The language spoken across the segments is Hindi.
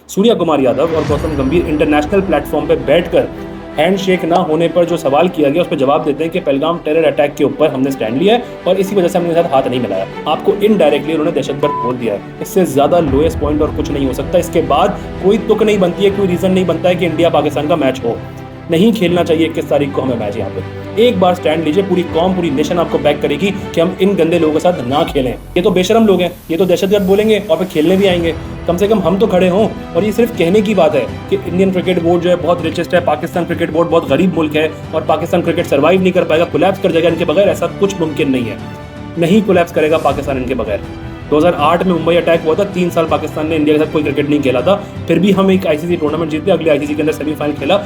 सूर्या कुमार यादव और गौतम गंभीर इंटरनेशनल प्लेटफॉर्म पे बैठकर हैंडशेक ना होने पर जो सवाल किया गया उस पर जवाब देते हैं कि पहलगाम टेरर अटैक के ऊपर हमने स्टैंड लिया है और इसी वजह से हमने साथ हाथ नहीं मिलाया। आपको इनडायरेक्टली उन्होंने दहशतगर्द बोल दिया है। इससे ज्यादा लोएस्ट पॉइंट और कुछ नहीं हो सकता। इसके बाद कोई तुक नहीं बनती है, कोई रीजन नहीं बनता है कि इंडिया पाकिस्तान का मैच हो। नहीं खेलना चाहिए 21 तारीख को हमें मैच। यहाँ पे एक बार स्टैंड लीजिए, पूरी कौम पूरी नेशन आपको बैक करेगी कि हम इन गंदे लोगों के साथ ना खेलें। ये तो बेशरम लोग हैं, ये तो दहशतगर्द बोलेंगे और फिर खेलने भी आएंगे। कम से कम हम तो खड़े हों। और ये सिर्फ कहने की बात है कि इंडियन क्रिकेट बोर्ड जो है बहुत रिचेस्ट है, पाकिस्तान क्रिकेट बोर्ड बहुत गरीब मुल्क है और पाकिस्तान क्रिकेट सर्वाइव नहीं कर पाएगा, कोलैप्स कर जाएगा इनके बगैर, ऐसा कुछ मुमकिन नहीं है। नहीं कोलैप्स करेगा पाकिस्तान इनके बगैर। 2008 में मुंबई अटैक हुआ था, 3 साल पाकिस्तान ने इंडिया के साथ कोई क्रिकेट नहीं खेला था, फिर भी हम एक आईसीसी टूर्नामेंट जीते, अगले आईसीसी के अंदर सेमीफाइनल खेला।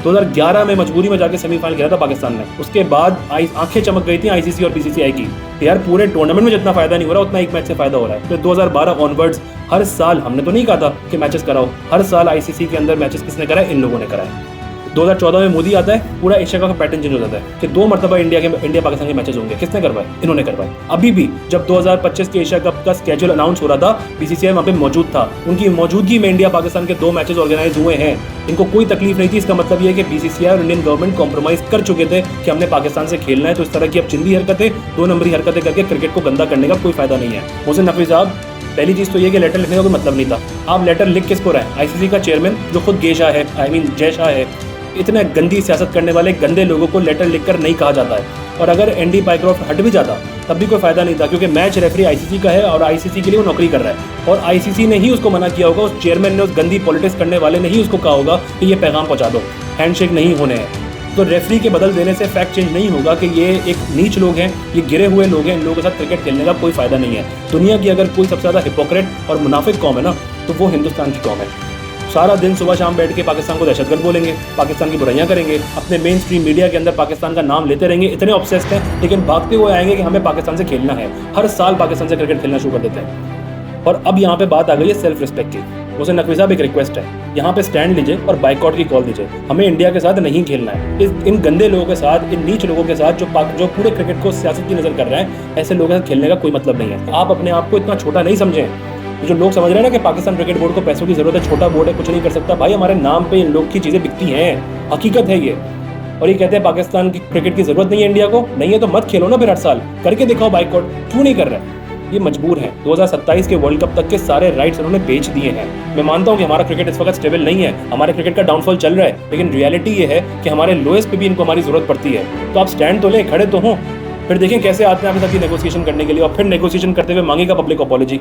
2011 में मजबूरी में जाके सेमीफाइनल खेला था पाकिस्तान ने। उसके बाद आंखें चमक गई थी आईसीसी और बीसीसीआई की, यार पूरे टूर्नामेंट में जितना फायदा नहीं हो रहा उतना एक मैच से फायदा हो रहा है। फिर 2012 ऑनवर्ड्स हर साल, हमने तो नहीं कहा था कि मैचेस कराओ, हर साल आईसीसी के अंदर मैचेस किसने कराए? इन लोगों ने कराए। 2014 में मोदी आता है, पूरा एशिया का पैटर्न चेंज हो जाता है कि 2 मरतबा इंडिया पाकिस्तान के मैचेस होंगे। किसने करवाए? इन्होंने करवाए। अभी भी जब 2025 के एशिया कप का स्केड्यूल अनाउंस हो रहा था, बीसीसीआई वहाँ पे मौजूद था, उनकी मौजूदगी में इंडिया पाकिस्तान के 2 मैचेस ऑर्गेनाइज हुए हैं। इनको कोई तकलीफ नहीं थी। इसका मतलब ये है कि बीसीसीआई और इंडियन गवर्नमेंट कॉम्प्रोमाइज कर चुके थे कि हमने पाकिस्तान से खेलना है। तो इस तरह की अब चिंदी हरकतें, 2 नंबरी हरकतें करके क्रिकेट को गंदा करने का कोई फायदा नहीं है। मोहसिन नकवी साहब, पहली चीज तो ये कि लेटर लिखने का कोई मतलब नहीं था। आप लेटर लिख किसको रहे हैं? आईसीसी का चेयरमैन जो खुद जय शाह है। इतने गंदी सियासत करने वाले गंदे लोगों को लेटर लिखकर नहीं कहा जाता है। और अगर एंडी पाइक्रॉफ्ट हट भी जाता तब भी कोई फायदा नहीं था, क्योंकि मैच रेफरी आईसीसी का है और आईसीसी के लिए वो नौकरी कर रहा है। और आईसीसी ने ही उसको मना किया होगा, उस चेयरमैन ने, उस गंदी पॉलिटिक्स करने वाले ने ही उसको कहा होगा कि ये पैगाम पहुंचा दो, हैंडशेक नहीं होने हैं। तो रेफरी के बदल देने से फैक्ट चेंज नहीं होगा कि ये एक नीच लोग हैं, ये गिरे हुए लोग हैं, इन लोगों के साथ क्रिकेट खेलने का कोई फायदा नहीं है। दुनिया की अगर कोई सबसे ज़्यादा हिपोक्रेट और मुनाफिक कौम है ना, तो वो हिंदुस्तान की कौम है। सारा दिन सुबह शाम बैठ के पाकिस्तान को दहशतगर्द बोलेंगे, पाकिस्तान की बुराइयां करेंगे, अपने मेन स्ट्रीम मीडिया के अंदर पाकिस्तान का नाम लेते रहेंगे, इतने ऑब्सेस्ड हैं, लेकिन भागते हुए आएंगे कि हमें पाकिस्तान से खेलना है। हर साल पाकिस्तान से क्रिकेट खेलना शुरू कर देते हैं। और अब यहाँ पे बात आ गई है सेल्फ रिस्पेक्ट की। मोहसिन नकवी साहब, एक रिक्वेस्ट है, यहाँ पे स्टैंड लीजिए और बाइकआउट की कॉल दीजिए। हमें इंडिया के साथ नहीं खेलना है। इन गंदे लोगों के साथ, इन नीच लोगों के साथ जो पूरे क्रिकेट को सियासत की नजर कर रहे हैं, ऐसे लोगों के साथ खेलने का कोई मतलब नहीं है। आप अपने आप को इतना छोटा नहीं समझें। जो लोग समझ रहे हैं ना कि पाकिस्तान क्रिकेट बोर्ड को पैसों की जरूरत है, छोटा बोर्ड है, कुछ नहीं कर सकता, भाई हमारे नाम पे इन लोग की चीजें बिकती हैं, हकीकत है ये। और ये कहते हैं पाकिस्तान की क्रिकेट की जरूरत नहीं है इंडिया को। नहीं है तो मत खेलो ना फिर, हर साल करके दिखाओ बाइकआउट। क्यों नहीं कर रहे? ये मजबूर हैं। 2027 के वर्ल्ड कप तक के सारे राइट्स उन्होंने बेच दिए हैं। मैं मानता हूं कि हमारा क्रिकेट इस वक्त स्टेबल नहीं है, हमारे क्रिकेट का डाउनफॉल चल रहा है, लेकिन रियलिटी ये है कि हमारे लोएस्ट पे भी इनको हमारी जरूरत पड़ती है। तो आप स्टैंड तो लें, खड़े तो हों, फिर देखें कैसे आते हैं आपके साथ नेगोशिएशन करने के लिए, और फिर नेगोशिएशन करते हुए मांगेगा पब्लिक अपॉलॉजी।